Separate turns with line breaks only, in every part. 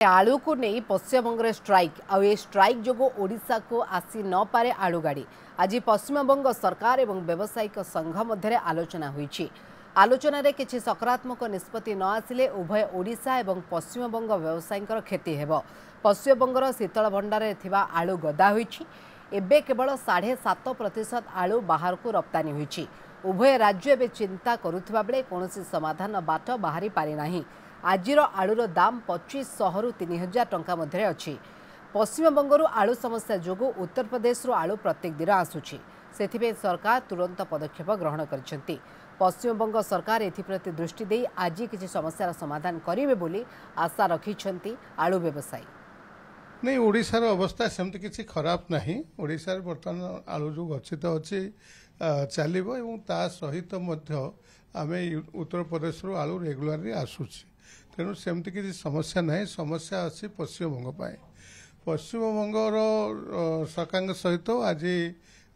आलू को नहीं पश्चिमबंग स्ट्राइक आ स्ट्राइक जो ओडिशा को आसी न पारे आलू गाड़ी आज पश्चिमबंग सरकार एवं व्यावसायिक संघ मध्य आलोचना होईछि। आलोचन रे किछि सकारात्मक निष्पत्ति न आसिले उभय ओडिशा एवं पश्चिमबंग व्यवसायींकर क्षति हेब। पश्चिमबंगर शीतल भंडार थिबा आलू गदा होईछि। एबे केवल 7.5% आलू बाहर को रप्तानी होईछि। उभय राज्य एबे चिंता करुथिबा बेले कोनोसी समाधान बाट बाहरी पारि नाही। आजिर आलूर दाम 2500 रु 3000 टंका मध्य अच्छी। पश्चिमबंगरू आलू समस्या जोगु उत्तर प्रदेश आलू प्रत्येक दिन आसुछि। सेथिबे सरकार तुरंत पदक्षेप ग्रहण करिसेंती। पश्चिमबंग सरकार एथिप्रति दृष्टि देई आज किछि समस्यार समाधान करिवे बोली आशा रखिछंती आलू व्यवसायी।
नहीं ओडिशार अवस्था सेमती किसी खराब नहीं। ओडिशार बर्तमान आलू जो गच्छित अच्छी चलिबो एवं ता सहित मध्य आमे उत्तर प्रदेश आलू रेगुलारली आसुछि। तेणु सेमती किसी समस्या नहीं। समस्या अच्छी पश्चिमबंग पाए। पश्चिमबंगर सरकार सहित आज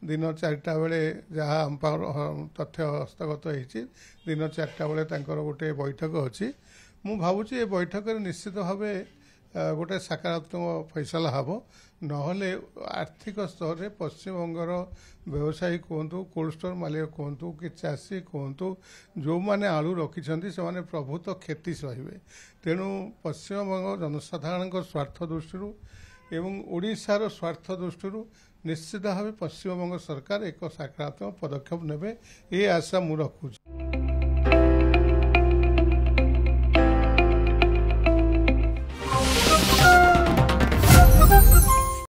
दिन 4टा बेले जहाँ तथ्य हस्तगत होती दिन 4टा बेले गोटे बैठक अच्छी। मु भावुची ए बैठक निश्चित भाव गोटे सकारात्मक फैसला हम नहले आर्थिक स्तर में पश्चिमबंगर व्यवसायी कहतु कोल्ड स्टोर मालिक कहतु कि चाषी कहतु जो मैंने आलू रखिंट से प्रभुत क्षति सहे। तेणु पश्चिमबंग जनसाधारण स्वार्थ दृष्टि एवं ओडिशार स्वार्थ दृष्टि निश्चित भाव पश्चिमबंग सरकार एक सकारात्मक पदक्षेप नेबे ये आशा मु रखुछि।